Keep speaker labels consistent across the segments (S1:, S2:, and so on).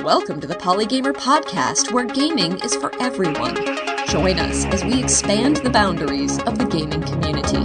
S1: Welcome to the Polygamer podcast, where gaming is for everyone. Join us as we expand the boundaries of the gaming community.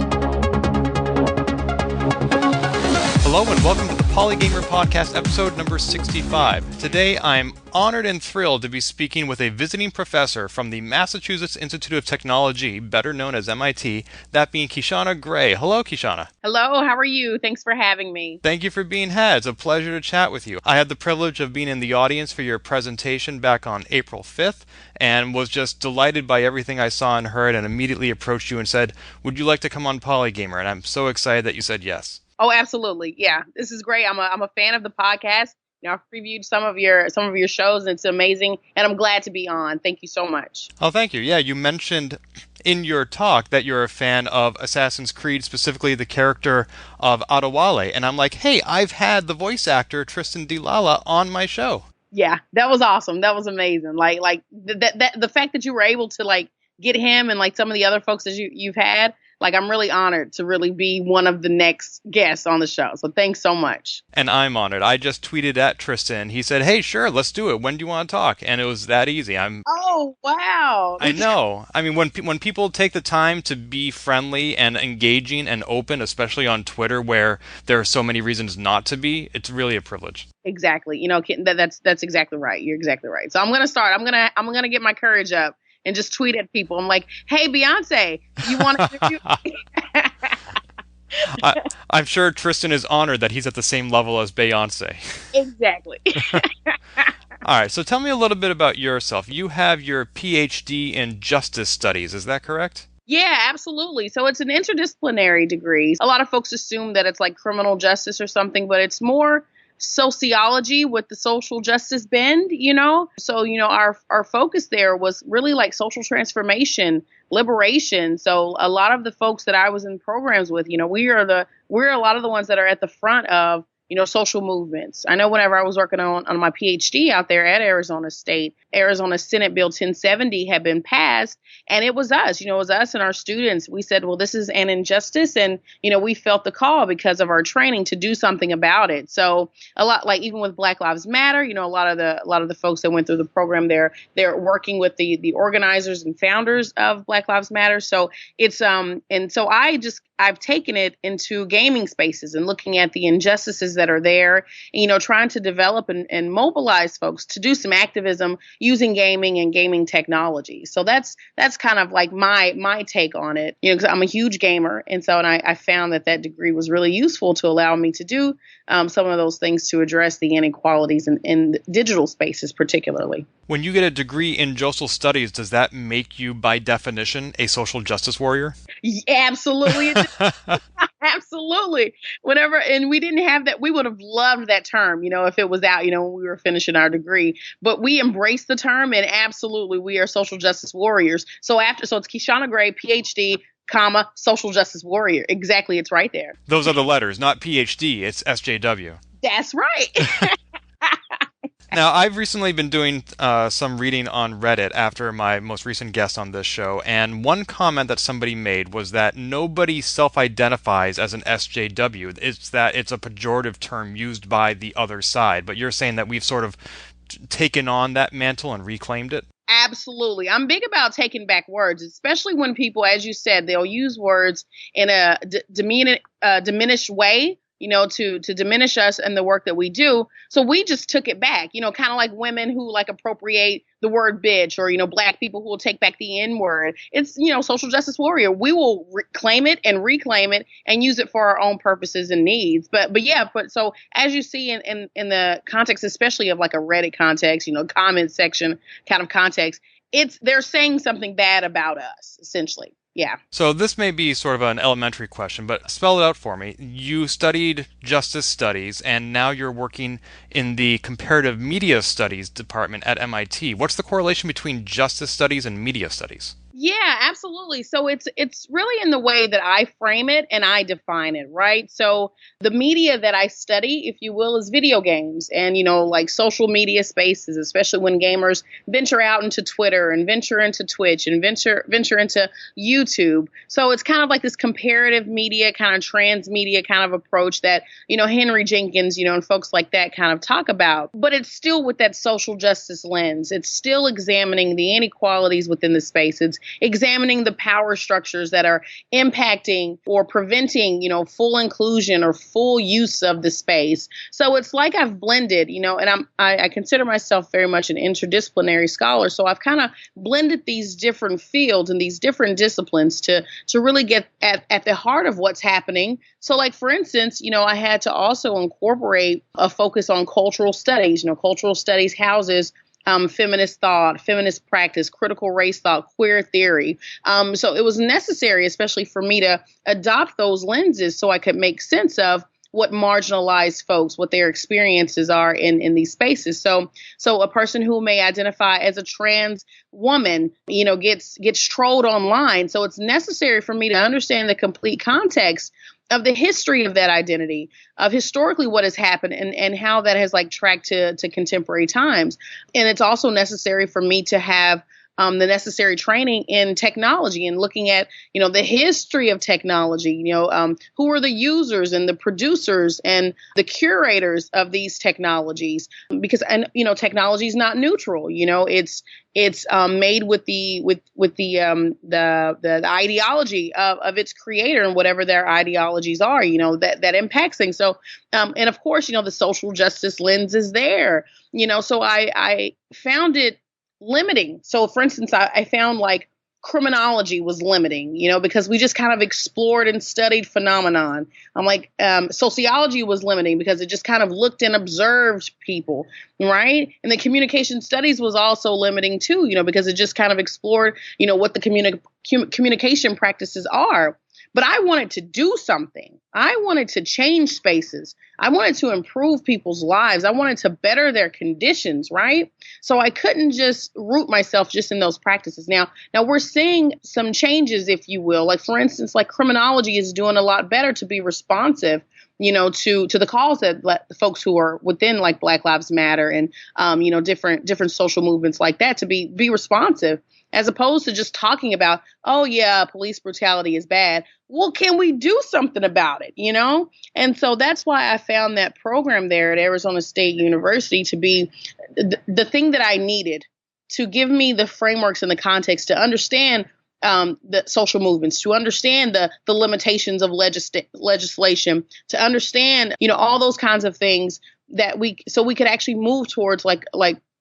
S2: Hello and welcome to the Polygamer podcast, episode number 65. Today I'm honored and thrilled to be speaking with a visiting professor from the Massachusetts Institute of Technology, better known as MIT, that being Kishonna Gray. Hello, Kishonna.
S3: Hello, how are you? Thanks for having me.
S2: Thank you for being here. It's a pleasure to chat with you. I had the privilege of being in the audience for your presentation back on April 5th and was just delighted by everything I saw and heard and immediately approached you and said, would you like to come on Polygamer? And I'm so excited that you said yes.
S3: Oh, absolutely. Yeah, this is great. I'm a fan of the podcast. You know, I've previewed some of your shows, and it's amazing. And I'm glad to be on. Thank you so much.
S2: Oh, thank you. Yeah, you mentioned in your talk that you're a fan of Assassin's Creed, specifically the character of Adewale. And I'm like, hey, I've had the voice actor Tristan Dilala on my show.
S3: Yeah, that was awesome. That was amazing. Like the fact that you were able to get him and some of the other folks that you've had. I'm really honored to really be one of the next guests on the show. So thanks so much.
S2: And I'm honored. I just tweeted at Tristan. He said, hey, sure, let's do it. When do you want to talk? And it was that easy.
S3: Oh, wow.
S2: I know. I mean, when people take the time to be friendly and engaging and open, especially on Twitter where there are so many reasons not to be, it's really a privilege.
S3: Exactly. You know, that's exactly right. You're exactly right. So I'm going to start. I'm going to get my courage up and just tweet at people. I'm like, hey, Beyonce, you want to interview me?
S2: I'm sure Tristan is honored that he's at the same level as Beyonce.
S3: Exactly.
S2: All right, so tell me a little bit about yourself. You have your PhD in Justice Studies, is that correct?
S3: Yeah, absolutely. So it's an interdisciplinary degree. A lot of folks assume that it's like criminal justice or something, but it's more sociology with the social justice bend, So, our focus there was really social transformation, liberation. So a lot of the folks that I was in programs with, we're a lot of the ones that are at the front of, social movements. I know whenever I was working on my PhD out there at Arizona State, Arizona Senate Bill 1070 had been passed, and it was us, and our students. We said, well, this is an injustice, and, we felt the call because of our training to do something about it. So a lot, even with Black Lives Matter, a lot of the folks that went through the program there, they're working with the organizers and founders of Black Lives Matter. So it's, and so I've taken it into gaming spaces and looking at the injustices that are there, and, trying to develop and mobilize folks to do some activism using gaming and gaming technology. So that's kind of my take on it, because I'm a huge gamer. And I found that degree was really useful to allow me to do some of those things to address the inequalities in digital spaces, particularly.
S2: When you get a degree in social studies, does that make you, by definition, a social justice warrior?
S3: Yeah, absolutely. Absolutely. And we didn't have that. We would have loved that term, if it was out, when we were finishing our degree. But we embraced the term, and absolutely, we are social justice warriors. So it's Kishonna Gray, PhD, social justice warrior. Exactly. It's right there.
S2: Those are the letters, not PhD. It's SJW.
S3: That's right.
S2: Now, I've recently been doing some reading on Reddit after my most recent guest on this show, and one comment that somebody made was that nobody self-identifies as an SJW. It's that it's a pejorative term used by the other side, but you're saying that we've sort of taken on that mantle and reclaimed it?
S3: Absolutely. I'm big about taking back words, especially when people, as you said, they'll use words in a diminished way, to diminish us and the work that we do. So we just took it back, kind of like women who appropriate the word bitch, or, Black people who will take back the N word. It's, social justice warrior. We will claim it and reclaim it and use it for our own purposes and needs. But so as you see in the context, especially of a Reddit context, comment section kind of context, they're saying something bad about us, essentially. Yeah.
S2: So this may be sort of an elementary question, but spell it out for me. You studied justice studies, and now you're working in the comparative media studies department at MIT. What's the correlation between justice studies and media studies?
S3: Yeah, absolutely. So it's really in the way that I frame it and I define it, right? So the media that I study, if you will, is video games and, like social media spaces, especially when gamers venture out into Twitter and venture into Twitch and venture into YouTube. So it's kind of like this comparative media, kind of transmedia kind of approach that, Henry Jenkins, and folks like that kind of talk about. But it's still with that social justice lens. It's still examining the inequalities within the space. It's examining the power structures that are impacting or preventing, full inclusion or full use of the space. So it's like I've blended, and I consider myself very much an interdisciplinary scholar. So I've kind of blended these different fields and these different disciplines to really get at the heart of what's happening. So like, for instance, I had to also incorporate a focus on cultural studies. Cultural studies houses feminist thought, feminist practice, critical race thought, queer theory. So it was necessary, especially for me to adopt those lenses so I could make sense of what marginalized folks, what their experiences are in these spaces. So a person who may identify as a trans woman, gets trolled online. So it's necessary for me to understand the complete context of the history of that identity, of historically what has happened and how that has tracked to contemporary times. And it's also necessary for me to have the necessary training in technology and looking at, the history of technology, who are the users and the producers and the curators of these technologies, because, technology is not neutral. It's made with the ideology of its creator and whatever their ideologies are, that impacts things. So, and of course, the social justice lens is there, so I found it limiting. So for instance, I found criminology was limiting, because we just kind of explored and studied phenomenon. I'm like, sociology was limiting because it just kind of looked and observed people, right? And the communication studies was also limiting too, because it just kind of explored, what the communication practices are. But I wanted to do something. I wanted to change spaces. I wanted to improve people's lives. I wanted to better their conditions, right? So I couldn't just root myself just in those practices. Now we're seeing some changes, if you will. Like, for instance, criminology is doing a lot better to be responsive, to the calls that the folks who are within Black Lives Matter and, different social movements like that to be responsive, as opposed to just talking about, oh yeah, police brutality is bad. Well, can we do something about it, And so that's why I found that program there at Arizona State University to be the thing that I needed to give me the frameworks and the context to understand the social movements, to understand the limitations of legislation, to understand, all those kinds of things so we could actually move towards like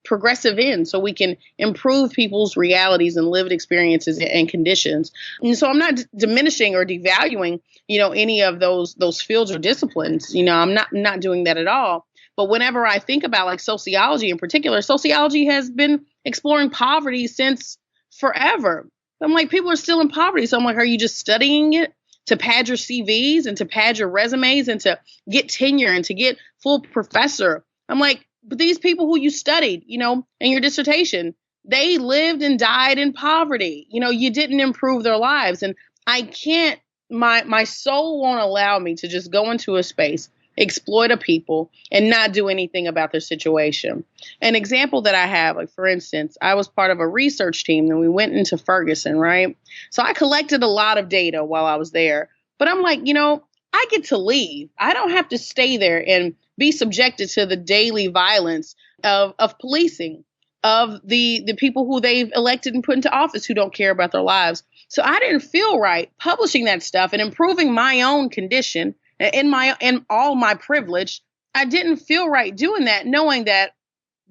S3: progressive ends, so we can improve people's realities and lived experiences and conditions. And so I'm not diminishing or devaluing, any of those fields or disciplines. I'm not doing that at all. But whenever I think about sociology in particular, sociology has been exploring poverty since forever. I'm like, people are still in poverty. So I'm like, are you just studying it to pad your CVs and to pad your resumes and to get tenure and to get full professor? I'm like, but these people who you studied, in your dissertation, they lived and died in poverty. You didn't improve their lives. And I can't, my soul won't allow me to just go into a space, exploit a people, and not do anything about their situation. An example that I have, for instance, I was part of a research team and we went into Ferguson, right? So I collected a lot of data while I was there. But I'm like, I get to leave. I don't have to stay there and be subjected to the daily violence of policing, of the people who they've elected and put into office who don't care about their lives. So I didn't feel right publishing that stuff and improving my own condition and all my privilege. I didn't feel right doing that, knowing that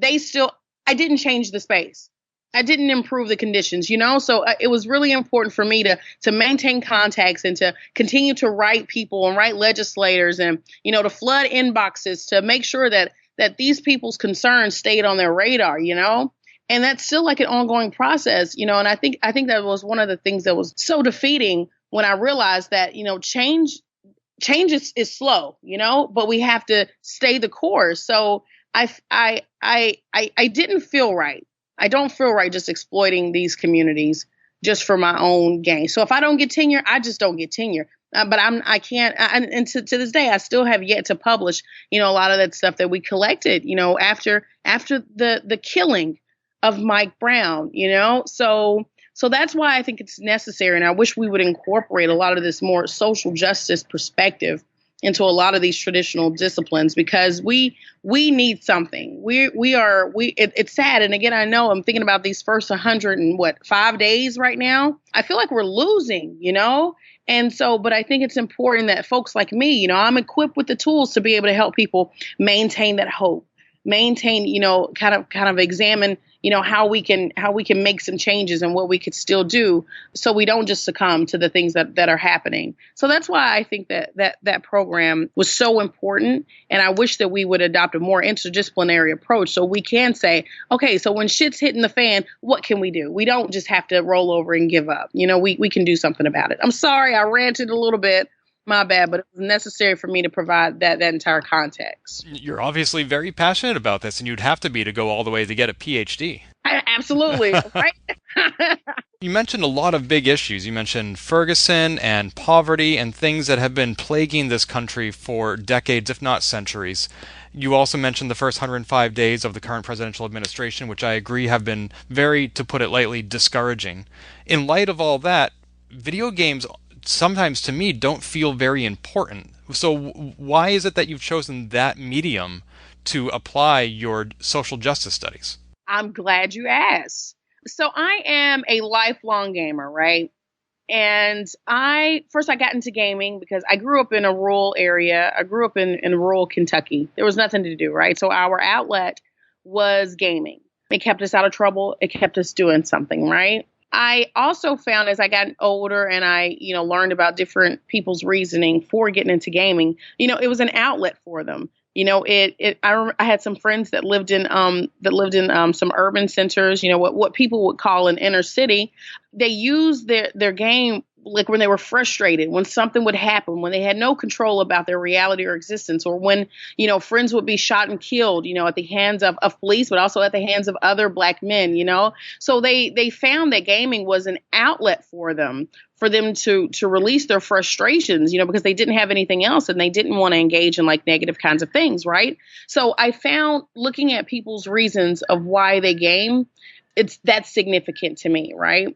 S3: I didn't change the space. I didn't improve the conditions, so it was really important for me to maintain contacts and to continue to write people and write legislators and, to flood inboxes to make sure that these people's concerns stayed on their radar, and that's still an ongoing process, and I think that was one of the things that was so defeating when I realized that, change is slow, but we have to stay the course. So I didn't feel right. I don't feel right just exploiting these communities just for my own gain. So if I don't get tenure, I just don't get tenure. But I can't, and to this day, I still have yet to publish, a lot of that stuff that we collected, after the killing of Mike Brown, So that's why I think it's necessary. And I wish we would incorporate a lot of this more social justice perspective into a lot of these traditional disciplines, because we need something. It's sad. And again, I know I'm thinking about these first 5 days right now. I feel like we're losing, And so, but I think it's important that folks like me, I'm equipped with the tools to be able to help people maintain that hope, maintain, kind of examine, how we can make some changes and what we could still do, so we don't just succumb to the things that are happening. So that's why I think that program was so important. And I wish that we would adopt a more interdisciplinary approach, so we can say, okay, so when shit's hitting the fan, what can we do? We don't just have to roll over and give up. We can do something about it. I'm sorry, I ranted a little bit. My bad, but it was necessary for me to provide that entire context.
S2: You're obviously very passionate about this, and you'd have to be to go all the way to get a PhD.
S3: Absolutely, right?
S2: You mentioned a lot of big issues. You mentioned Ferguson and poverty and things that have been plaguing this country for decades, if not centuries. You also mentioned the first 105 days of the current presidential administration, which I agree have been very, to put it lightly, discouraging. In light of all that, video games sometimes to me don't feel very important. So why is it that you've chosen that medium to apply your social justice studies?
S3: I'm glad you asked. So I am a lifelong gamer, right? And I got into gaming because I grew up in a rural area. I grew up in rural Kentucky. There was nothing to do, right? So our outlet was gaming. It kept us out of trouble. It kept us doing something, right? I also found as I got older and I, learned about different people's reasoning for getting into gaming, it was an outlet for them. I had some friends that lived in some urban centers, what people would call an inner city. They used their game like when they were frustrated, when something would happen, when they had no control about their reality or existence, or when, friends would be shot and killed, at the hands of police, but also at the hands of other Black men, So they found that gaming was an outlet for them to release their frustrations, because they didn't have anything else and they didn't want to engage in like negative kinds of things, right? So I found, looking at people's reasons of why they game, that's significant to me, right?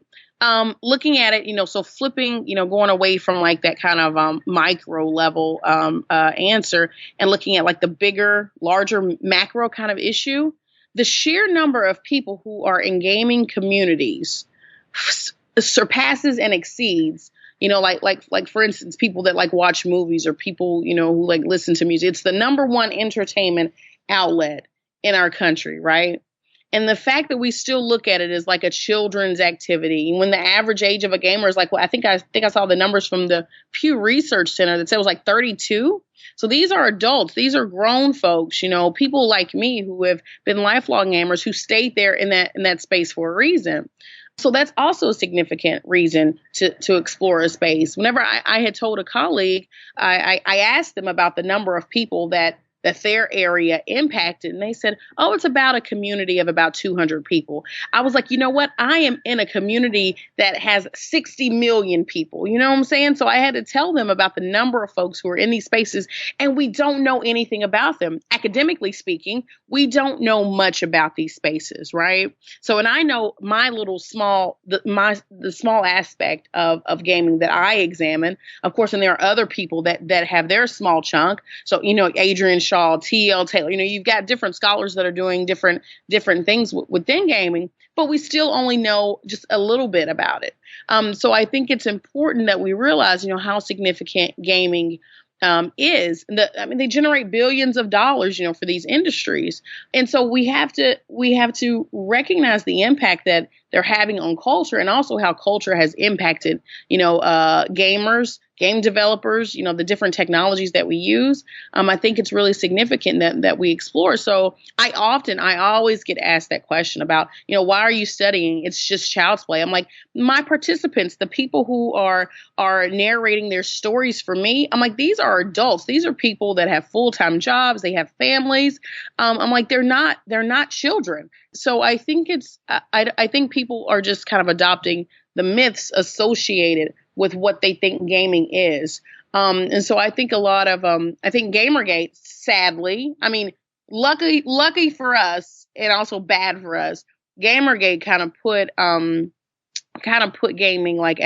S3: Looking at it, so flipping, going away from like that kind of micro level answer and looking at like the bigger, larger macro kind of issue, the sheer number of people who are in gaming communities surpasses and exceeds, like for instance, people that like watch movies or people, who like listen to music. It's the number one entertainment outlet in our country, right? And the fact that we still look at it as like a children's activity, when the average age of a gamer is like, well, I think I saw the numbers from the Pew Research Center that said it was like 32. So these are adults. These are grown folks, people like me who have been lifelong gamers who stayed there in that space for a reason. So that's also a significant reason to explore a space. Whenever I had told a colleague, I asked them about the number of people that their area impacted. And they said, oh, it's about a community of about 200 people. I was like, you know what? I am in a community that has 60 million people. You know what I'm saying? So I had to tell them about the number of folks who are in these spaces, and we don't know anything about them. Academically speaking, we don't know much about these spaces, right? So, and I know my little the small aspect of gaming that I examine, of course, and there are other people that have their small chunk. So, Adrian Shaw, T.L. Taylor, you've got different scholars that are doing different things within gaming, but we still only know just a little bit about it. So I think it's important that we realize, how significant gaming is. They generate billions of dollars, for these industries. And so we have to recognize the impact that they're having on culture, and also how culture has impacted, gamers, game developers, the different technologies that we use. I think it's really significant that we explore. So I always get asked that question about, why are you studying? It's just child's play. I'm like, my participants, the people who are narrating their stories for me, I'm like, these are adults. These are people that have full-time jobs. They have families. I'm like, they're not children. So I think I think people are just kind of adopting the myths associated with what they think gaming is. And so I think a lot of, I think Gamergate, sadly, I mean, lucky for us and also bad for us, Gamergate kind of put gaming like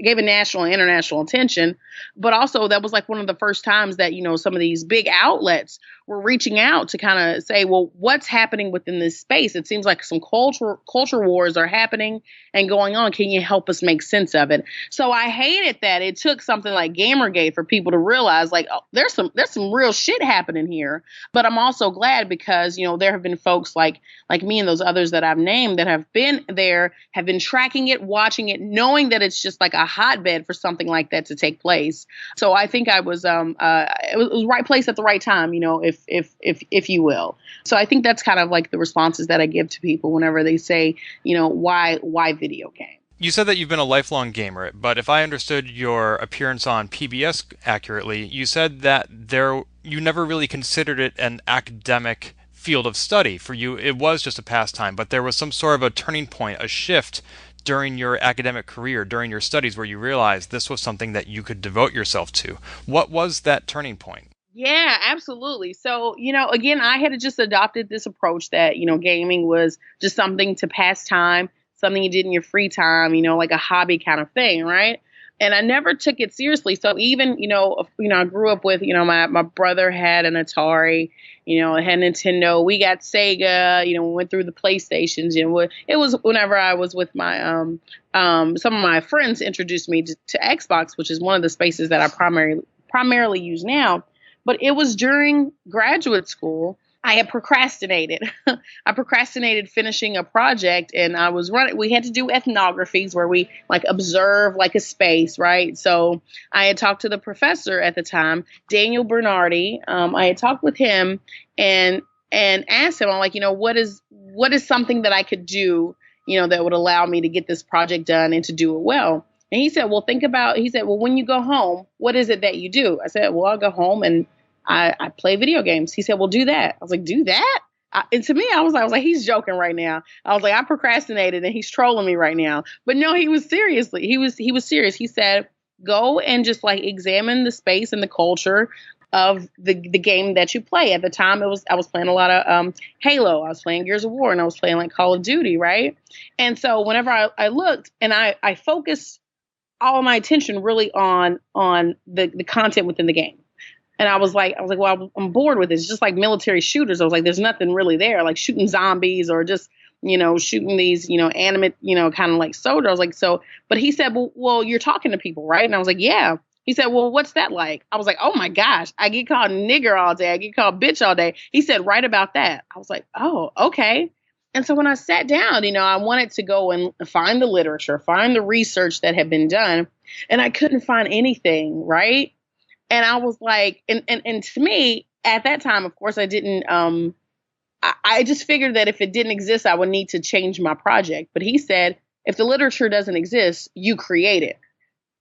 S3: gave it national and international attention, but also that was like one of the first times that, some of these big outlets were reaching out to kind of say, well, what's happening within this space? It seems like some culture wars are happening and going on. Can you help us make sense of it? So I hated that it took something like Gamergate for people to realize like, oh, there's some real shit happening here. But I'm also glad because, there have been folks like me and those others that I've named that have been there, have been tracking it, watching it, knowing that it's just like a hotbed for something like that to take place. So I think I was, it was right place at the right time, if you will. So I think that's kind of like the responses that I give to people whenever they say, why video game?
S2: You said that you've been a lifelong gamer, but if I understood your appearance on PBS accurately, you said that you never really considered it an academic field of study. For you, it was just a pastime, but there was some sort of a turning point, a shift during your academic career, during your studies, where you realized this was something that you could devote yourself to. What was that turning point?
S3: Yeah, absolutely. So, again, I had just adopted this approach that, gaming was just something to pass time, something you did in your free time, like a hobby kind of thing, right? And I never took it seriously. So even, I grew up with, my brother had an Atari, had Nintendo. We got Sega, we went through the PlayStations. It was whenever I was with my, some of my friends introduced me to Xbox, which is one of the spaces that I primarily use now. But it was during graduate school. I had procrastinated. I procrastinated finishing a project, and I was running. We had to do ethnographies where we like observe like a space, right? So I had talked to the professor at the time, Daniel Bernardi. I had talked with him and asked him, I'm like, what is something that I could do, that would allow me to get this project done and to do it well. And he said, well, when you go home, what is it that you do? I said, well, I'll go home and I play video games. He said, well, do that. I was like, do that? And to me, I was like, he's joking right now. I was like, I procrastinated and he's trolling me right now. But no, he was serious. He said, go and just like examine the space and the culture of the game that you play. At the time, I was playing a lot of Halo. I was playing Gears of War and I was playing like Call of Duty, right? And so whenever I looked and I focused all my attention really on the content within the game. And I was like, well, I'm bored with it. It's just like military shooters. I was like, there's nothing really there, like shooting zombies or just, shooting these, animate, kind of like soldiers. I was like, so, but he said, well, you're talking to people, right? And I was like, yeah. He said, well, what's that like? I was like, oh my gosh, I get called nigger all day. I get called bitch all day. He said, write about that. I was like, oh, okay. And so when I sat down, I wanted to go and find the literature, find the research that had been done, and I couldn't find anything, right? And I was like, and to me, at that time, of course, I didn't, I just figured that if it didn't exist, I would need to change my project. But he said, if the literature doesn't exist, you create it.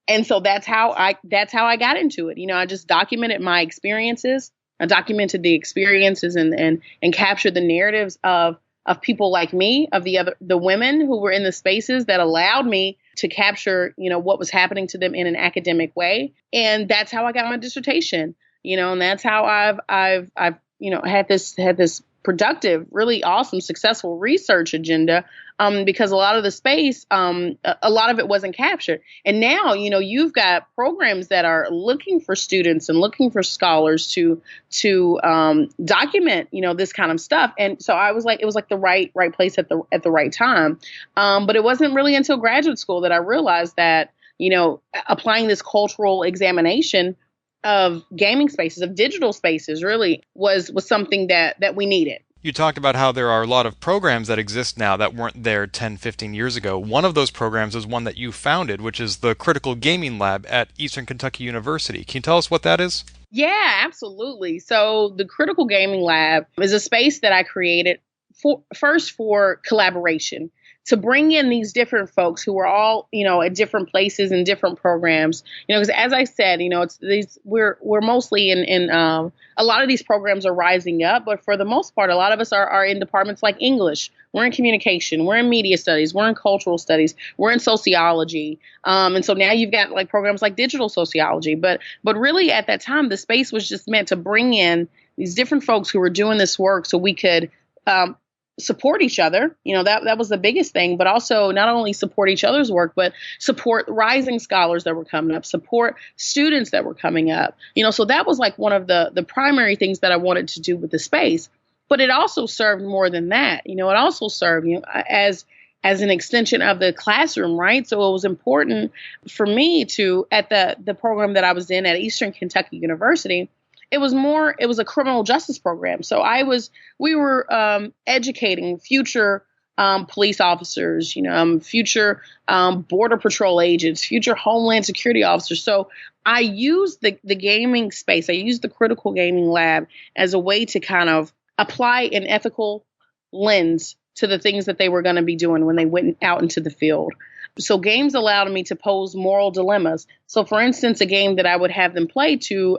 S3: And so that's how I got into it. I just documented my experiences. I documented the experiences and captured the narratives of people like me, of the women who were in the spaces that allowed me to capture, what was happening to them in an academic way. And that's how I got my dissertation, and that's how I've had this productive, really awesome, successful research agenda, because a lot of the space, a lot of it wasn't captured. And now, you've got programs that are looking for students and looking for scholars to document, this kind of stuff. And so I was like, it was like the right place at the right time. But it wasn't really until graduate school that I realized that, applying this cultural examination of gaming spaces, of digital spaces, really was something that we needed.
S2: You talked about how there are a lot of programs that exist now that weren't there 10, 15 years ago. One of those programs is one that you founded, which is the Critical Gaming Lab at Eastern Kentucky University. Can you tell us what that is?
S3: Yeah, absolutely. So the Critical Gaming Lab is a space that I created for collaboration. to bring in these different folks who are all, at different places and different programs, because as I said, it's these, we're mostly in a lot of these programs are rising up, but for the most part, a lot of us are in departments like English. We're in communication, we're in media studies, we're in cultural studies, we're in sociology. And so now you've got like programs like digital sociology, but really at that time, the space was just meant to bring in these different folks who were doing this work so we could, support each other. That was the biggest thing, but also not only support each other's work, but support rising scholars that were coming up, support students that were coming up. So that was like one of the primary things that I wanted to do with the space. But it also served more than that. It also served, as an extension of the classroom, right? So it was important for me to, at the program that I was in at Eastern Kentucky University, it was a criminal justice program. So we were educating future police officers, future border patrol agents, future Homeland Security officers. So I used the gaming space. I used the critical gaming lab as a way to kind of apply an ethical lens to the things that they were going to be doing when they went out into the field. So games allowed me to pose moral dilemmas. So for instance, a game that I would have them play to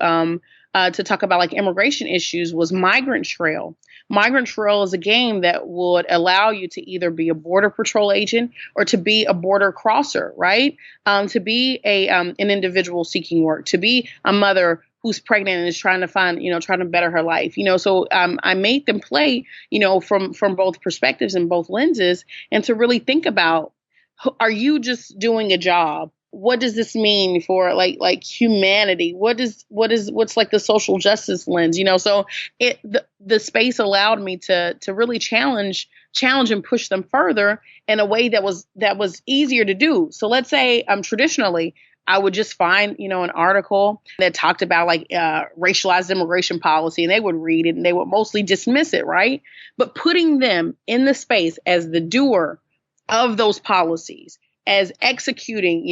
S3: talk about like immigration issues was Migrant Trail. Migrant Trail is a game that would allow you to either be a border patrol agent or to be a border crosser, right? To be an individual seeking work, to be a mother who's pregnant and is trying to better her life, So I made them play, from both perspectives and both lenses, and to really think about, are you just doing a job? What does this mean for like humanity? What's like the social justice lens, So the space allowed me to really challenge and push them further in a way that was easier to do. So let's say traditionally I would just find, an article that talked about like racialized immigration policy, and they would read it and they would mostly dismiss it, right? But putting them in the space as the doer of those policies, as executing,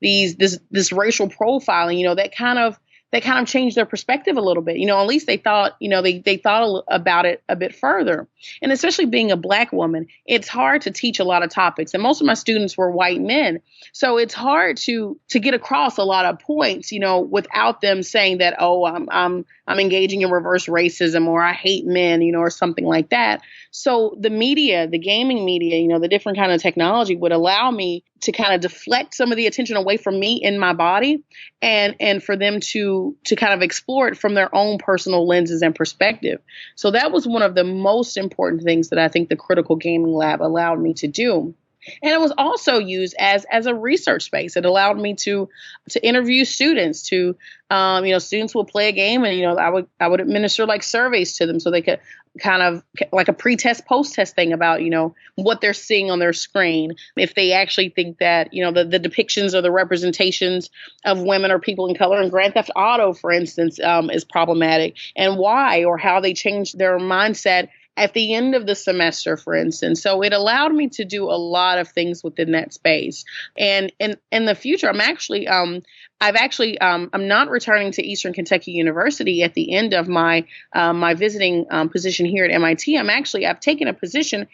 S3: this racial profiling, that kind of changed their perspective a little bit. At least they thought, they thought about it a bit further. And especially being a Black woman, it's hard to teach a lot of topics. And most of my students were white men. So it's hard to get across a lot of points, without them saying that, oh, I'm engaging in reverse racism, or I hate men, or something like that. So the media, the gaming media, the different kind of technology would allow me to kind of deflect some of the attention away from me in my body, and for them to kind of explore it from their own personal lenses and perspective. So that was one of the most important things that I think the Critical Gaming Lab allowed me to do. And it was also used as a research space. It allowed me to interview students. Students would play a game, and I would administer like surveys to them so they could kind of like a pre-test, post-test thing about what they're seeing on their screen. If they actually think that the depictions or the representations of women or people in color in Grand Theft Auto, for instance, is problematic, and why, or how they changed their mindset at the end of the semester, for instance. So it allowed me to do a lot of things within that space. And in the future, I'm not returning to Eastern Kentucky University at the end of my visiting position here at MIT. I've taken a position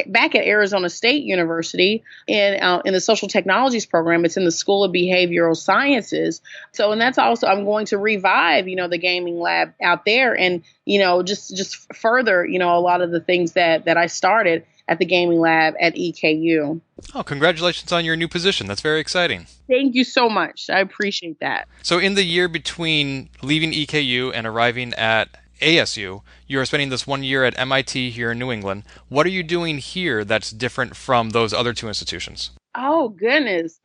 S3: back at Arizona State University in the social technologies program. It's in the School of Behavioral Sciences. So, and that's also, I'm going to revive, the gaming lab out there, and, just further, a lot of the things that I started at the gaming lab at EKU.
S2: Oh, congratulations on your new position. That's very exciting.
S3: Thank you so much. I appreciate that.
S2: So in the year between leaving EKU and arriving at ASU, you are spending this 1 year at MIT here in New England. What are you doing here that's different from those other two institutions?
S3: Oh, goodness.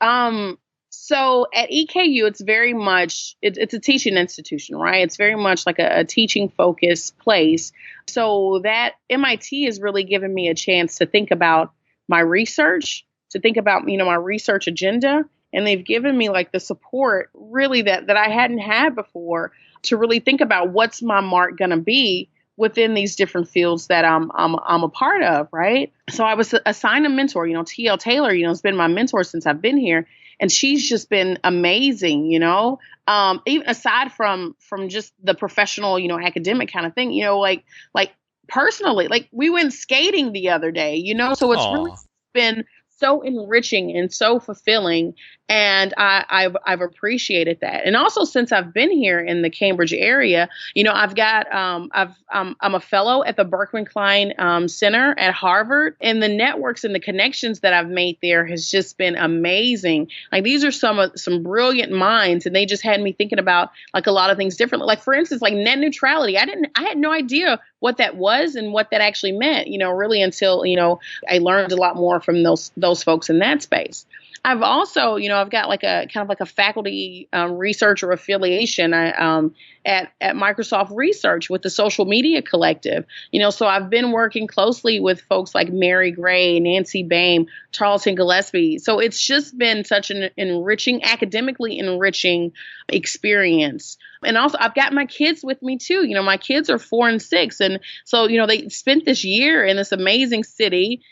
S3: So at EKU, it's very much, it's a teaching institution, right? It's very much like a teaching focused place. So that MIT has really given me a chance to think about my research, to think about, my research agenda. And they've given me like the support really that I hadn't had before, to really think about what's my mark going to be within these different fields that I'm a part of, right? So I was assigned a mentor, T.L. Taylor, has been my mentor since I've been here. And she's just been amazing, even aside from just the professional, academic kind of thing, like personally, like we went skating the other day, so it's really been so enriching and so fulfilling. And I've appreciated that. And also, since I've been here in the Cambridge area, I've got I'm a fellow at the Berkman Klein Center at Harvard, and the networks and the connections that I've made there has just been amazing. Like, these are some brilliant minds, and they just had me thinking about like a lot of things differently. Like, for instance, like net neutrality. I had no idea what that was and what that actually meant, really until, I learned a lot more from those folks in that space. I've also, I've got like a kind of like a faculty research or affiliation at Microsoft Research with the Social Media Collective. So I've been working closely with folks like Mary Gray, Nancy Bain, Charlton Gillespie. So it's just been such an academically enriching experience. And also, I've got my kids with me too. My kids are 4 and 6. And so, they spent this year in this amazing city,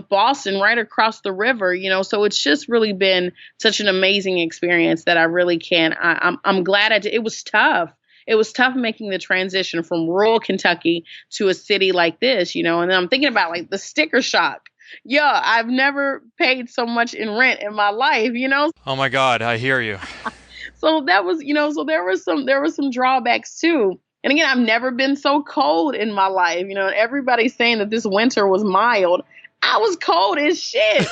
S3: Boston, right across the river, so it's just really been such an amazing experience that I really I'm glad I did. It was tough. It was tough making the transition from rural Kentucky to a city like this, and then I'm thinking about like the sticker shock. Yeah, I've never paid so much in rent in my life,
S2: Oh my God, I hear you.
S3: So that was, so there were some drawbacks too. And again, I've never been so cold in my life, and everybody's saying that this winter was mild. I was cold as shit.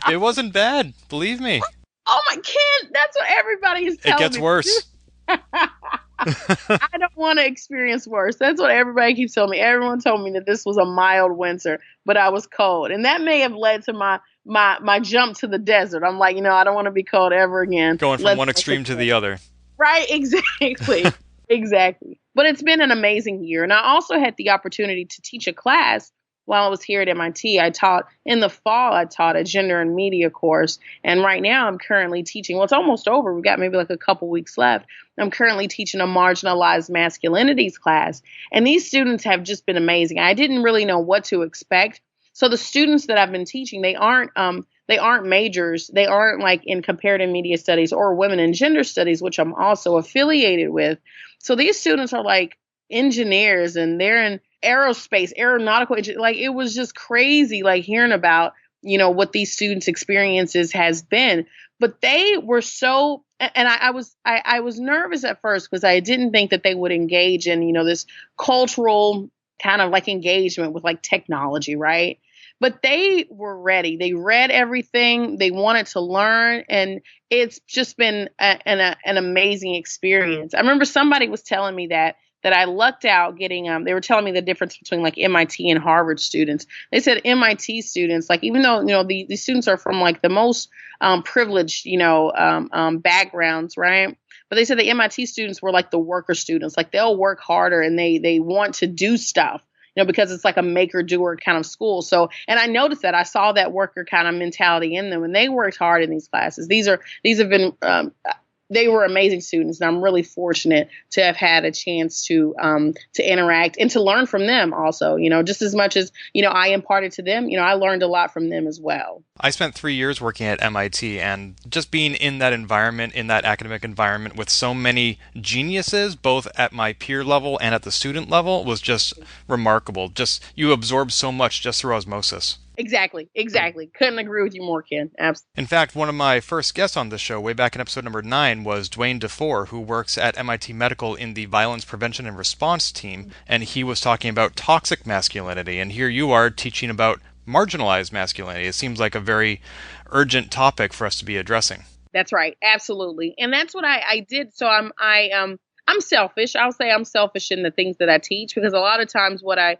S2: It wasn't bad, believe me.
S3: Oh my kid, that's what everybody is telling me.
S2: It gets worse.
S3: I don't want to experience worse. That's what everybody keeps telling me. Everyone told me that this was a mild winter, but I was cold. And that may have led to my jump to the desert. I'm like, I don't want to be cold ever again.
S2: Going from one extreme to the other.
S3: Right, exactly. Exactly. But it's been an amazing year. And I also had the opportunity to teach a class while I was here at MIT. In the fall, I taught a gender and media course. And right now I'm currently teaching, well, it's almost over. We've got maybe like a couple weeks left. I'm currently teaching a marginalized masculinities class. And these students have just been amazing. I didn't really know what to expect. So the students that I've been teaching, they aren't majors. They aren't like in comparative media studies or women and gender studies, which I'm also affiliated with. So these students are like engineers, and they're in aerospace, aeronautical, like it was just crazy, like hearing about, what these students' experiences has been. But they were so, and I was nervous at first because I didn't think that they would engage in, this cultural kind of like engagement with like technology, right? But they were ready. They read everything. They wanted to learn. And it's just been an amazing experience. I remember somebody was telling me that I lucked out getting, they were telling me the difference between like MIT and Harvard students. They said MIT students, like, even though, the students are from like the most privileged, backgrounds, right? But they said the MIT students were like the worker students, like they'll work harder and they want to do stuff, because it's like a maker doer kind of school. So, and I noticed that I saw that worker kind of mentality in them, and they worked hard in these classes. These have been, they were amazing students, and I'm really fortunate to have had a chance to interact and to learn from them also, just as much as, I imparted to them, I learned a lot from them as well.
S2: I spent 3 years working at MIT, and just being in that environment, in that academic environment with so many geniuses, both at my peer level and at the student level, was just remarkable. Just, you absorb so much just through osmosis.
S3: Exactly. Couldn't agree with you more, Ken. Absolutely.
S2: In fact, one of my first guests on this show, way back in episode number 9, was Dwayne DeFore, who works at MIT Medical in the Violence Prevention and Response team, and he was talking about toxic masculinity, and here you are teaching about marginalized masculinity. It seems like a very urgent topic for us to be addressing.
S3: That's right. Absolutely. And that's what I did. So I'm selfish. I'll say I'm selfish in the things that I teach, because a lot of times what I,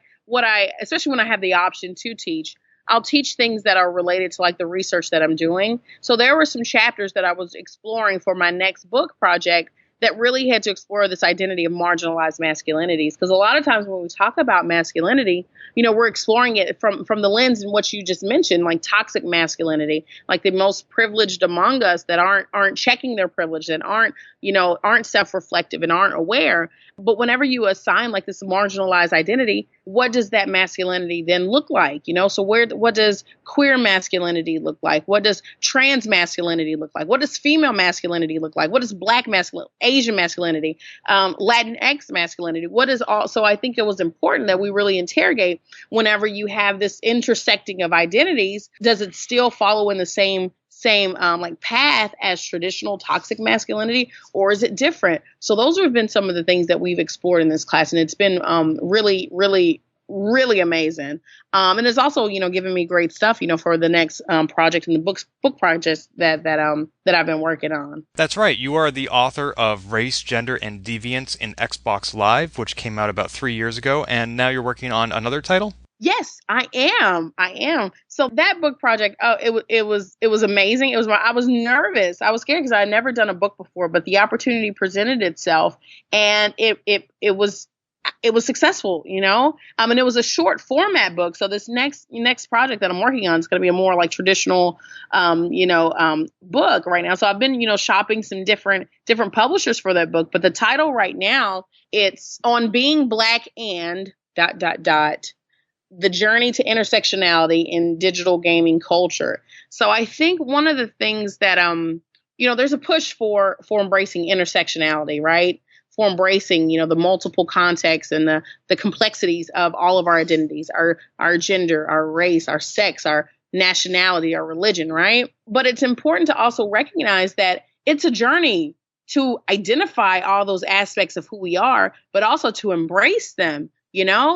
S3: especially when I have the option to teach, I'll teach things that are related to like the research that I'm doing. So there were some chapters that I was exploring for my next book project that really had to explore this identity of marginalized masculinities. Because a lot of times when we talk about masculinity, we're exploring it from the lens in what you just mentioned, like toxic masculinity, like the most privileged among us that aren't checking their privilege, that aren't self-reflective and aren't aware. But whenever you assign like this marginalized identity, what does that masculinity then look like? So what does queer masculinity look like? What does trans masculinity look like? What does female masculinity look like? What is Black masculinity, Asian masculinity, Latinx masculinity? What is all? So I think it was important that we really interrogate whenever you have this intersecting of identities, does it still follow in the same like path as traditional toxic masculinity, or is it different? So those have been some of the things that we've explored in this class, and it's been really, really, really amazing. And it's also, given me great stuff, for the next project and the book projects that I've been working on.
S2: That's right. You are the author of Race, Gender, and Deviance in Xbox Live, which came out about 3 years ago, and now you're working on another title?
S3: Yes, I am. So that book project, it was amazing. I was nervous. I was scared because I had never done a book before, but the opportunity presented itself, and it was successful, and it was a short format book. So this next project that I'm working on is going to be a more like traditional, book right now. So I've been, shopping some different publishers for that book, but the title right now, it's On Being Black and ... The Journey to Intersectionality in Digital Gaming Culture. So I think one of the things that, there's a push for embracing intersectionality, right? For embracing, the multiple contexts and the complexities of all of our identities, our gender, our race, our sex, our nationality, our religion, right? But it's important to also recognize that it's a journey to identify all those aspects of who we are, but also to embrace them.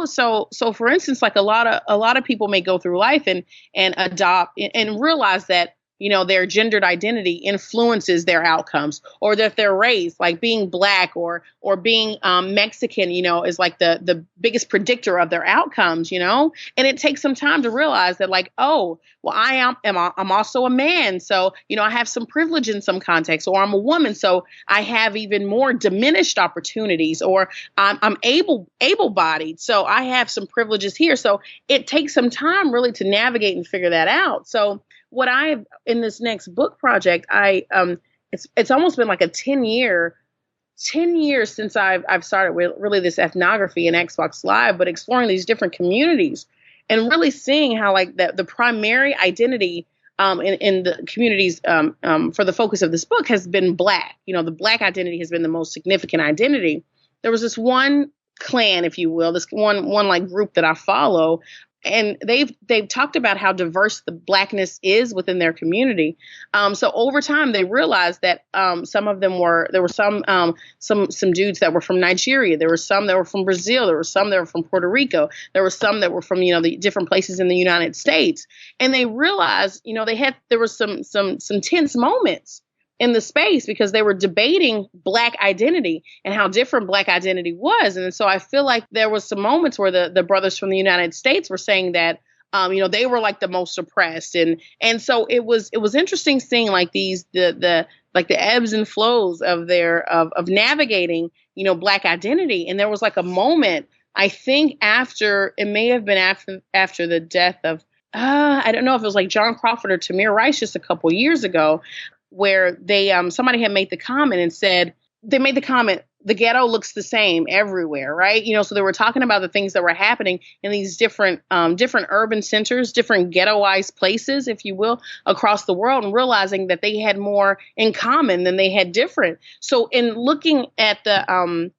S3: So for instance, like a lot of people may go through life and adopt and realize that, their gendered identity influences their outcomes, or that their race, like being Black or being Mexican, is like the biggest predictor of their outcomes, and it takes some time to realize that, like, oh, well, I'm also a man. So, I have some privilege in some context, or I'm a woman. So I have even more diminished opportunities, or I'm able-bodied. So I have some privileges here. So it takes some time really to navigate and figure that out. So what in this next book project, it's almost been like a 10 years since I've started with really this ethnography in Xbox Live, but exploring these different communities and really seeing how like the primary identity in the communities for the focus of this book has been Black. The Black identity has been the most significant identity. There was this one clan, if you will, this one like group that I follow. And they've talked about how diverse the Blackness is within their community. So over time, they realized that some of them there were some dudes that were from Nigeria. There were some that were from Brazil. There were some that were from Puerto Rico. There were some that were from, the different places in the United States. And they realized, there were some tense moments in the space because they were debating Black identity and how different Black identity was. And so I feel like there was some moments where the brothers from the United States were saying that, they were like the most oppressed. And so it was interesting seeing like the ebbs and flows of of navigating, Black identity. And there was like a moment, I think it may have been after the death of, I don't know if it was like John Crawford or Tamir Rice just a couple years ago, where they somebody had made the comment and said, the ghetto looks the same everywhere, right? So they were talking about the things that were happening in these different urban centers, different ghettoized places, if you will, across the world, and realizing that they had more in common than they had different. So in looking at the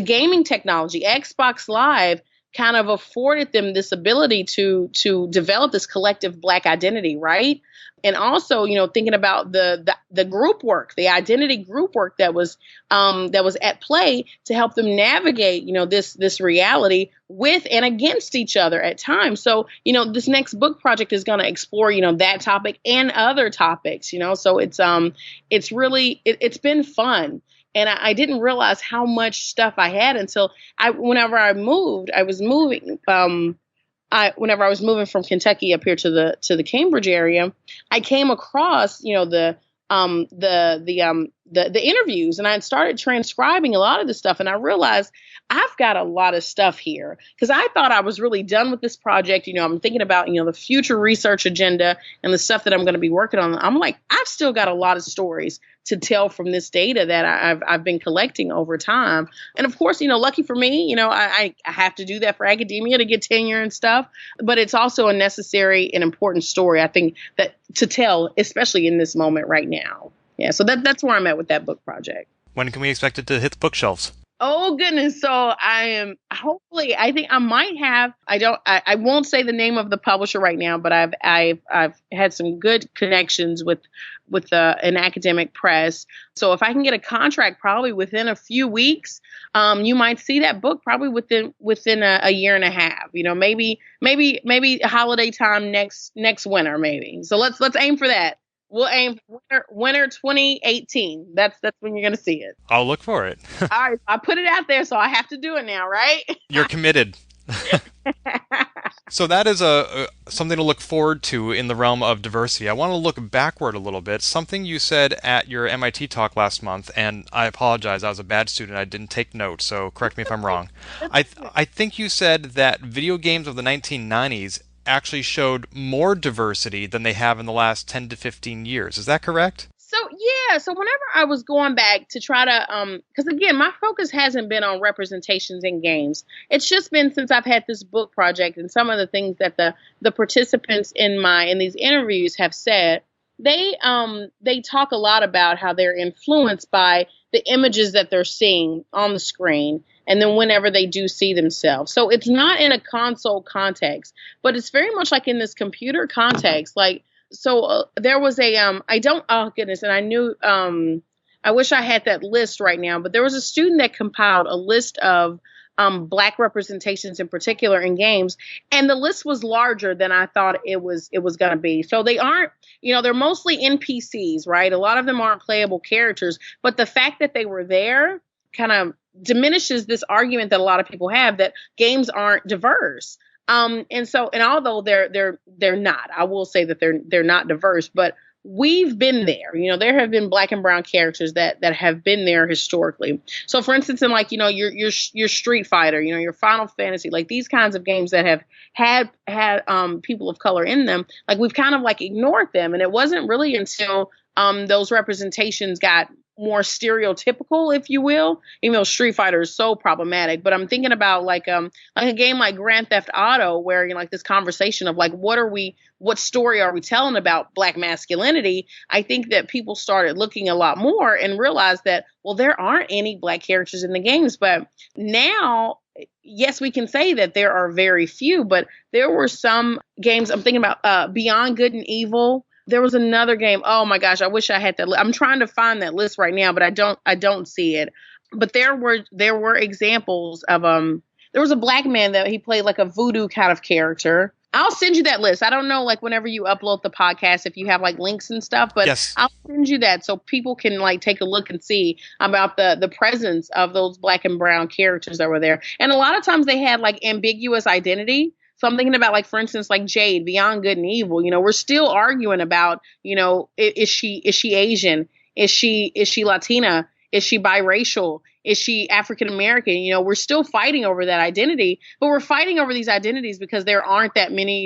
S3: gaming technology, Xbox Live kind of afforded them this ability to develop this collective Black identity, right? And also, thinking about the group work, the identity group work that was at play to help them navigate, this reality with and against each other at times. So, this next book project is going to explore, that topic and other topics, so it's really been fun. And I didn't realize how much stuff I had until whenever I was moving from Kentucky up here to the Cambridge area, I came across, the the interviews, and I started transcribing a lot of this stuff, and I realized I've got a lot of stuff here because I thought I was really done with this project. I'm thinking about, the future research agenda and the stuff that I'm going to be working on. I'm like, I've still got a lot of stories to tell from this data that I've been collecting over time. And of course, lucky for me, I have to do that for academia to get tenure and stuff, but it's also a necessary and important story, I think, that to tell, especially in this moment right now. Yeah, so that's where I'm at with that book project.
S2: When can we expect it to hit the bookshelves?
S3: Oh, goodness. So I think I might have, I won't say the name of the publisher right now, but I've had some good connections with an academic press. So if I can get a contract probably within a few weeks, you might see that book probably within a year and a half, maybe holiday time next winter, maybe. So let's aim for that. We'll aim for winter 2018. That's when you're going to see it.
S2: I'll look for it.
S3: All right. I put it out there, so I have to do it now, right?
S2: You're committed. So that is something to look forward to in the realm of diversity. I want to look backward a little bit. Something you said at your MIT talk last month, and I apologize, I was a bad student. I didn't take notes, so correct me if I'm wrong. I think you said that video games of the 1990s actually showed more diversity than they have in the last 10 to 15 years. Is that correct?
S3: So whenever I was going back to try to, because again, my focus hasn't been on representations in games. It's just been since I've had this book project and some of the things that the participants in these interviews have said. They talk a lot about how they're influenced by the images that they're seeing on the screen, and then whenever they do see themselves. So it's not in a console context, but it's very much like in this computer context. Like, so there was oh goodness, and I knew, I wish I had that list right now, but there was a student that compiled a list of Black representations in particular in games, and the list was larger than I thought it was going to be. So they aren't, they're mostly NPCs, right? A lot of them aren't playable characters, but the fact that they were there kind of diminishes this argument that a lot of people have that games aren't diverse. And although they're not, I will say that they're not diverse, but we've been there. There have been Black and brown characters that have been there historically. So, for instance, in your Street Fighter, your Final Fantasy, like these kinds of games that have had people of color in them, like we've kind of ignored them, and it wasn't really until those representations got more stereotypical, if you will, even though Street Fighter is so problematic. But I'm thinking about a game like Grand Theft Auto, where this conversation of what story are we telling about Black masculinity? I think that people started looking a lot more and realized that, well, there aren't any Black characters in the games. But now, yes, we can say that there are very few, but there were some games. I'm thinking about Beyond Good and Evil. There was another game. Oh my gosh, I wish I had that. I'm trying to find that list right now, but I don't see it. But there were examples of there was a Black man that he played like a voodoo kind of character. I'll send you that list. I don't know, whenever you upload the podcast, if you have links and stuff, but yes. I'll send you that so people can take a look and see about the presence of those Black and brown characters that were there. And a lot of times they had ambiguous identity. So I'm thinking about, for instance, Jade, Beyond Good and Evil. We're still arguing about, is she Asian? Is she Latina? Is she biracial? Is she African American? We're still fighting over that identity, but we're fighting over these identities because there aren't that many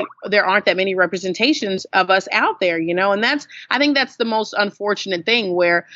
S3: representations of us out there, and I think that's the most unfortunate thing, where,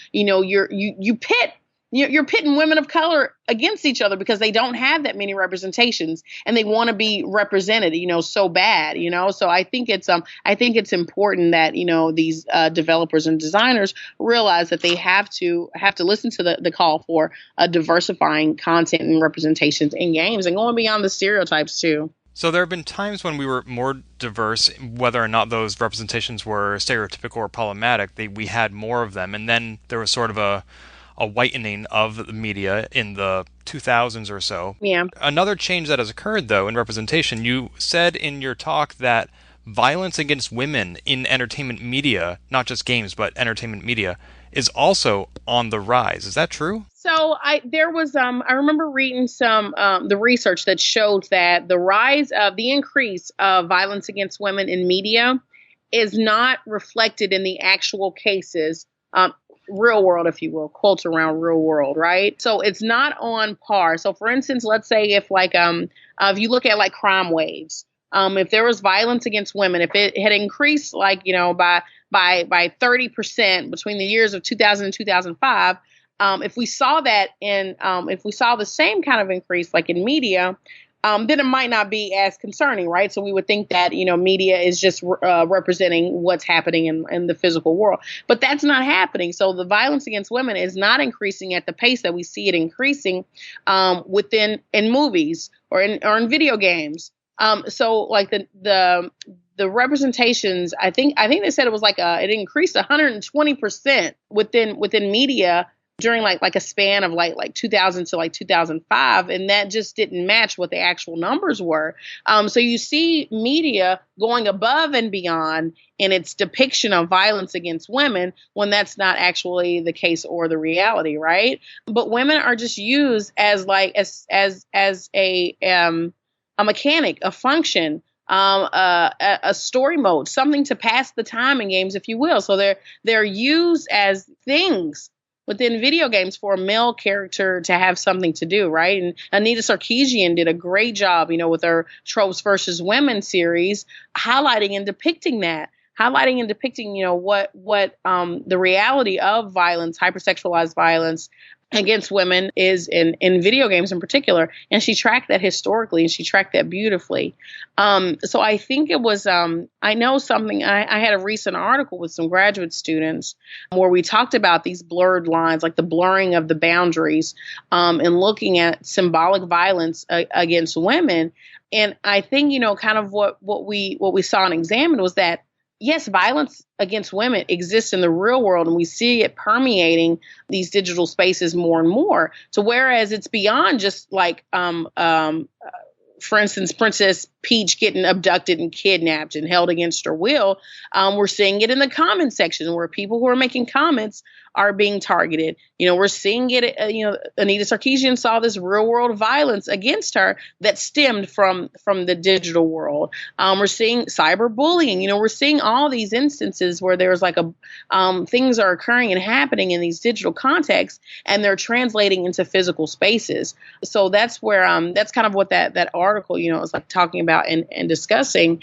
S3: you're pitting women of color against each other because they don't have that many representations and they want to be represented, so bad, So I think it's important that, these developers and designers realize that they have to listen to the call for diversifying content and representations in games and going beyond the stereotypes too.
S2: So there have been times when we were more diverse, whether or not those representations were stereotypical or problematic, we had more of them. And then there was sort of a whitening of the media in the 2000s or so.
S3: Yeah.
S2: Another change that has occurred, though, in representation, you said in your talk that violence against women in entertainment media, not just games, but entertainment media, is also on the rise. Is that true?
S3: So I remember reading some the research that showed that the increase of violence against women in media is not reflected in the actual cases. real world, if you will, quotes around real world, right? So it's not on par. So for instance, let's say if if you look at like crime waves, if there was violence against women, if it had increased by 30% between the years of 2000 and 2005, if we saw that if we saw the same kind of increase like in media, then it might not be as concerning, right? So we would think that, media is just representing what's happening in the physical world. But that's not happening. So the violence against women is not increasing at the pace that we see it increasing in movies or in video games. So like the representations, I think they said it was it increased 120% within media during like a span of like 2000 to like 2005, and that just didn't match what the actual numbers were. So you see media going above and beyond in its depiction of violence against women when that's not actually the case or the reality, right? But women are just used as a mechanic, a function, a story mode, something to pass the time in games, if you will. So they're used as things within video games for a male character to have something to do, right? And Anita Sarkeesian did a great job, with her Tropes versus Women series, highlighting and depicting that. What the reality of violence, hypersexualized violence against women is in video games in particular. And she tracked that historically, and she tracked that beautifully. So I think it was, I know something, I had a recent article with some graduate students where we talked about these blurred lines, like the blurring of the boundaries, and looking at symbolic violence against women. And I think, kind of what we saw and examined was that, yes, violence against women exists in the real world, and we see it permeating these digital spaces more and more. So whereas it's beyond just like, for instance, Princess Peach getting abducted and kidnapped and held against her will, we're seeing it in the comment section where people who are making comments are being targeted. We're seeing it, Anita Sarkeesian saw this real world violence against her that stemmed from the digital world. We're seeing cyberbullying. We're seeing all these instances where there's like things are occurring and happening in these digital contexts, and they're translating into physical spaces. So that's where, that's kind of what that article, is like talking about and discussing,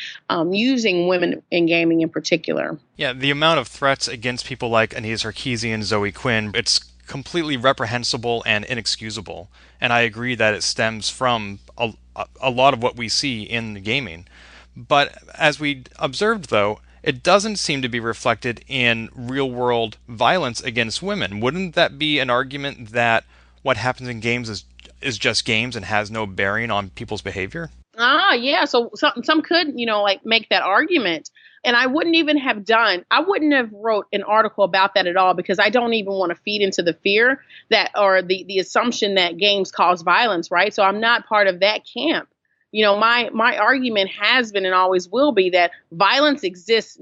S3: using women in gaming in particular.
S2: Yeah, the amount of threats against people like Anita Sarkeesian, Zoe Quinn, it's completely reprehensible and inexcusable. And I agree that it stems from a lot of what we see in the gaming. But as we observed, though, it doesn't seem to be reflected in real-world violence against women. Wouldn't that be an argument that what happens in games is just games and has no bearing on people's behavior?
S3: Yeah. So some could, make that argument. And I wouldn't have wrote an article about that at all, because I don't even want to feed into the fear that, or the assumption that games cause violence, right? So I'm not part of that camp. My argument has been and always will be that violence exists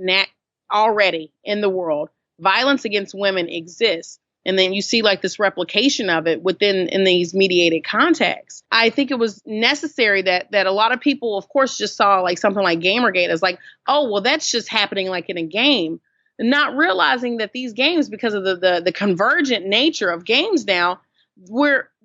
S3: already in the world. Violence against women exists. And then you see like this replication of it in these mediated contexts. I think it was necessary that a lot of people, of course, just saw like something like Gamergate as like, oh, well, that's just happening like in a game, not realizing that these games, because of the convergent nature of games now,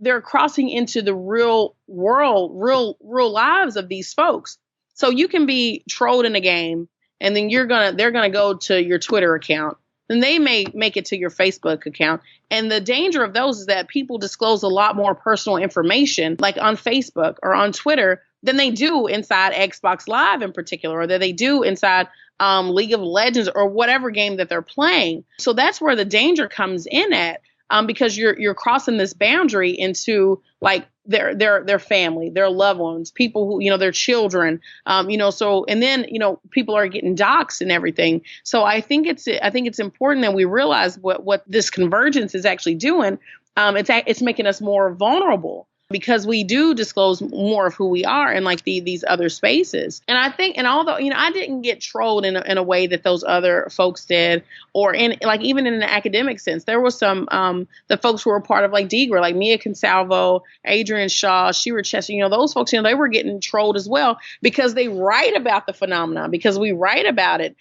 S3: they're crossing into the real world, real lives of these folks. So you can be trolled in a game, and then they're gonna go to your Twitter account. Then they may make it to your Facebook account. And the danger of those is that people disclose a lot more personal information, like on Facebook or on Twitter, than they do inside Xbox Live in particular, or that they do inside League of Legends or whatever game that they're playing. So that's where the danger comes in at, because you're crossing this boundary into like their family, their loved ones, people who, their children, so, and then, people are getting doxxed and everything. So I think it's important that we realize what this convergence is actually doing. It's making us more vulnerable, because we do disclose more of who we are in like these other spaces. And I think, and although, I didn't get trolled in a way that those other folks did, or in like, even in an academic sense, there was some, the folks who were part of like DGRA, like Mia Consalvo, Adrian Shaw, Shira Chester, those folks, they were getting trolled as well, because they write about the phenomenon, because we write about it.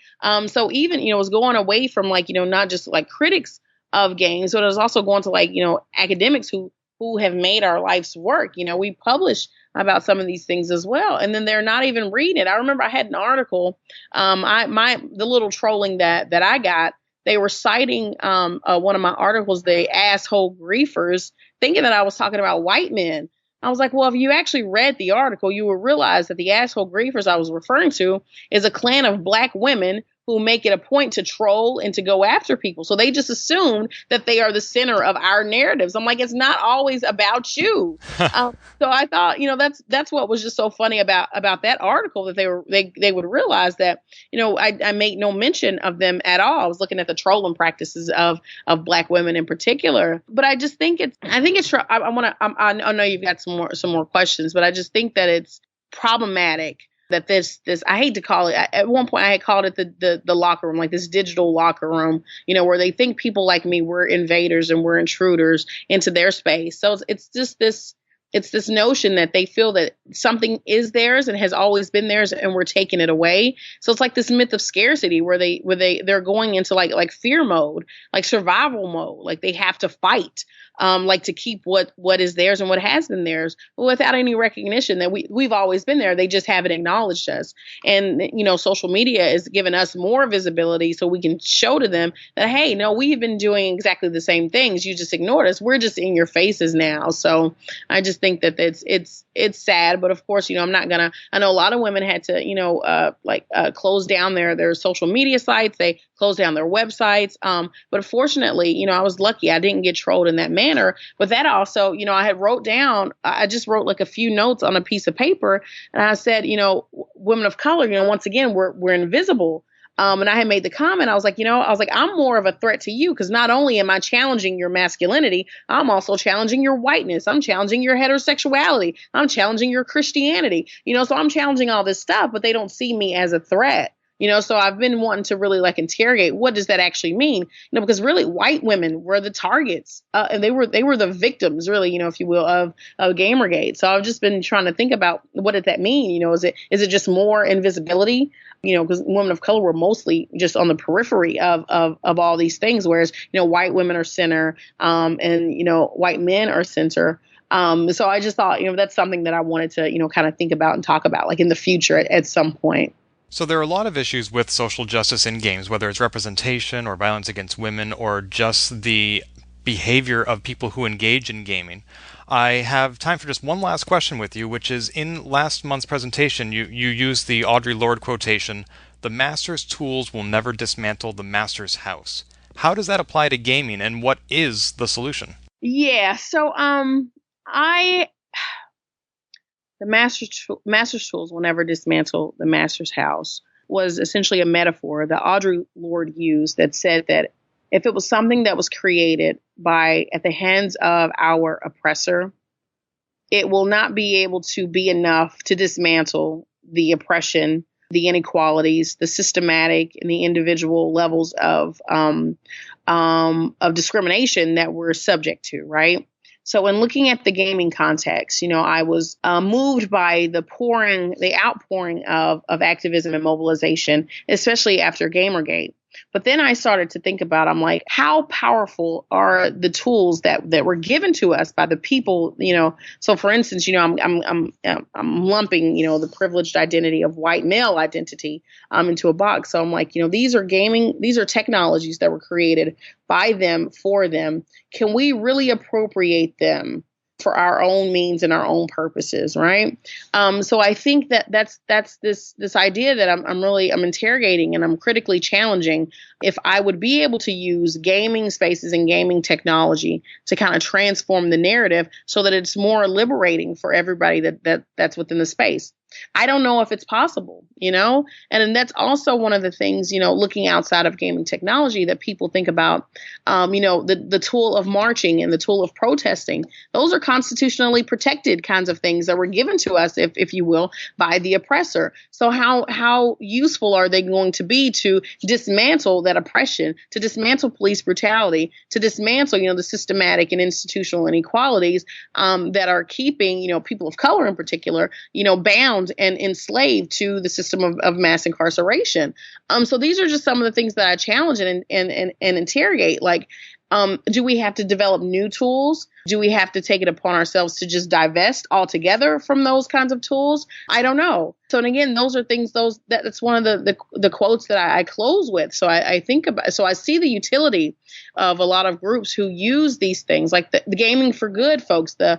S3: So even, it was going away from like, not just like critics of games, but it was also going to like, academics who have made our life's work. We publish about some of these things as well. And then they're not even reading it. I remember I had an article, the little trolling that I got, they were citing one of my articles, the asshole griefers, thinking that I was talking about white men. I was like, well, if you actually read the article, you will realize that the asshole griefers I was referring to is a clan of Black women who make it a point to troll and to go after people. So they just assume that they are the center of our narratives. I'm like, it's not always about you. So I thought, that's what was just so funny about that article, that they would realize that, I made no mention of them at all. I was looking at the trolling practices of Black women in particular. But I just think I know you've got some more questions, but I just think that it's problematic that this I hate to call it, at one point I had called it the locker room, like this digital locker room, where they think people like me, we're invaders and we're intruders into their space. So it's just this notion that they feel that something is theirs and has always been theirs and we're taking it away. So it's like this myth of scarcity where they're going into like fear mode, like survival mode, like they have to fight, like to keep what is theirs and what has been theirs, without any recognition that we've always been there. They just haven't acknowledged us. And, social media is giving us more visibility so we can show to them that, hey, no, we've been doing exactly the same things. You just ignored us. We're just in your faces now. So I just think that it's sad. But of course, I know a lot of women had to, close down their social media sites. They closed down their websites. But fortunately, I was lucky. I didn't get trolled in that manner. But that also, I just wrote like a few notes on a piece of paper. And I said, women of color, once again, we're invisible. And I had made the comment, I was like, I'm more of a threat to you because not only am I challenging your masculinity, I'm also challenging your whiteness. I'm challenging your heterosexuality. I'm challenging your Christianity. So I'm challenging all this stuff, but they don't see me as a threat. So I've been wanting to really interrogate, what does that actually mean? Because really white women were the targets and they were the victims, really, if you will, of Gamergate. So I've just been trying to think about, what did that mean? Is it just more invisibility? Because women of color were mostly just on the periphery of all these things, whereas, white women are center and, white men are center. So I just thought, that's something that I wanted to, kind of think about and talk about in the future at some point.
S2: So there are a lot of issues with social justice in games, whether it's representation or violence against women or just the behavior of people who engage in gaming. I have time for just one last question with you, which is, in last month's presentation, you used the Audre Lorde quotation, "The master's tools will never dismantle the master's house." How does that apply to gaming, and what is the solution?
S3: Yeah, so the master's tools will never dismantle the master's house was essentially a metaphor that Audre Lorde used that said that if it was something that was created at the hands of our oppressor, it will not be able to be enough to dismantle the oppression, the inequalities, the systematic and the individual levels of discrimination that we're subject to, right? So in looking at the gaming context, I was moved by the outpouring of activism and mobilization, especially after Gamergate. But then I started to think about, I'm like, how powerful are the tools that were given to us by the people, So for instance, I'm lumping, the privileged identity of white male identity into a box. So I'm like, these are technologies that were created by them, for them. Can we really appropriate them for our own means and our own purposes, right? So I think that's this idea that I'm interrogating and I'm critically challenging if I would be able to use gaming spaces and gaming technology to kind of transform the narrative so that it's more liberating for everybody that's within the space. I don't know if it's possible, and that's also one of the things, looking outside of gaming technology that people think about, the tool of marching and the tool of protesting. Those are constitutionally protected kinds of things that were given to us, if you will, by the oppressor. So how useful are they going to be to dismantle that oppression, to dismantle police brutality, to dismantle, the systematic and institutional inequalities that are keeping, people of color in particular, bound and enslaved to the system of mass incarceration. So these are just some of the things that I challenge and interrogate. Do we have to develop new tools? Do we have to take it upon ourselves to just divest altogether from those kinds of tools? I don't know. So, and again, those are things, that's one of the quotes that I close with. So I think about, so I see the utility of a lot of groups who use these things, like the gaming for good folks, the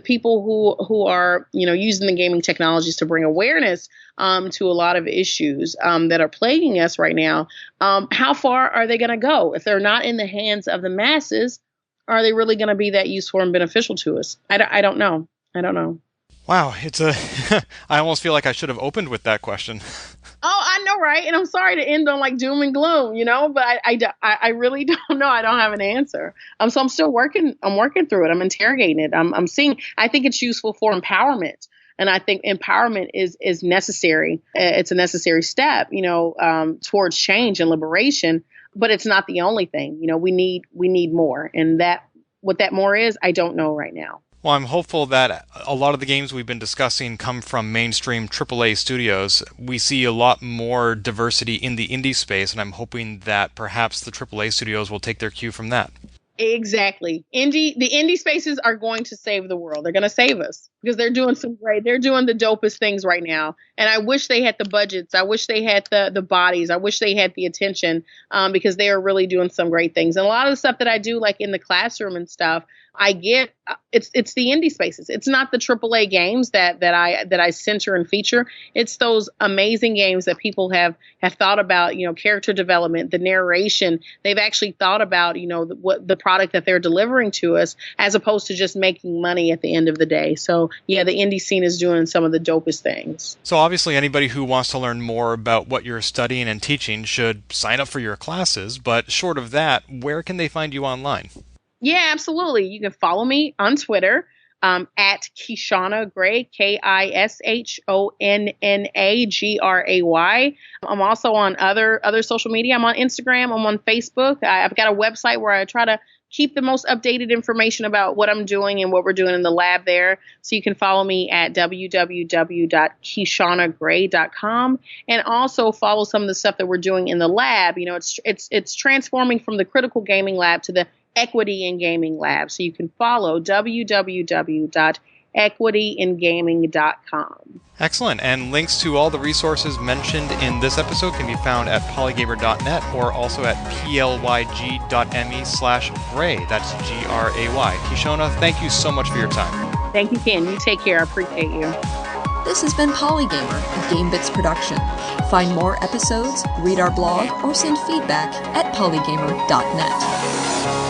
S3: people who are, using the gaming technologies to bring awareness to a lot of issues that are plaguing us right now. How far are they going to go? If they're not in the hands of the masses, are they really going to be that useful and beneficial to us? I don't know. I don't know.
S2: Wow, I almost feel like I should have opened with that question.
S3: Oh, I know, right? And I'm sorry to end on like doom and gloom, but I really don't know. I don't have an answer. So I'm still working. I'm working through it. I'm interrogating it. I'm seeing. I think it's useful for empowerment, and I think empowerment is necessary. It's a necessary step, towards change and liberation. But it's not the only thing. We need more, and what that more is, I don't know right now.
S2: Well, I'm hopeful that a lot of the games we've been discussing come from mainstream AAA studios. We see a lot more diversity in the indie space, and I'm hoping that perhaps the AAA studios will take their cue from that.
S3: Exactly. The indie spaces are going to save the world. They're going to save us because they're doing they're doing the dopest things right now. And I wish they had the budgets. I wish they had the bodies. I wish they had the attention because they are really doing some great things. And a lot of the stuff that I do, like in the classroom and stuff, I get it's the indie spaces. It's not the AAA games that I center and feature. It's those amazing games that people have thought about, character development, the narration. They've actually thought about, what the product that they're delivering to us, as opposed to just making money at the end of the day. So yeah, the indie scene is doing some of the dopest things.
S2: So obviously anybody who wants to learn more about what you're studying and teaching should sign up for your classes. But short of that, where can they find you online?
S3: Yeah, absolutely. You can follow me on Twitter at Kishonna Gray, KISHONNAGRAY. I'm also on other social media. I'm on Instagram. I'm on Facebook. I've got a website where I try to keep the most updated information about what I'm doing and what we're doing in the lab there. So you can follow me at www.kishonnagray.com and also follow some of the stuff that we're doing in the lab. It's transforming from the critical gaming lab to the Equity in Gaming Lab. So you can follow www.equityingaming.com.
S2: Excellent. And links to all the resources mentioned in this episode can be found at polygamer.net or also at plyg.me/gray. That's GRAY. Kishonna, thank you so much for your time.
S3: Thank you, Ken. You take care. I appreciate you.
S1: This has been Polygamer, a Gamebits production. Find more episodes, read our blog, or send feedback at polygamer.net.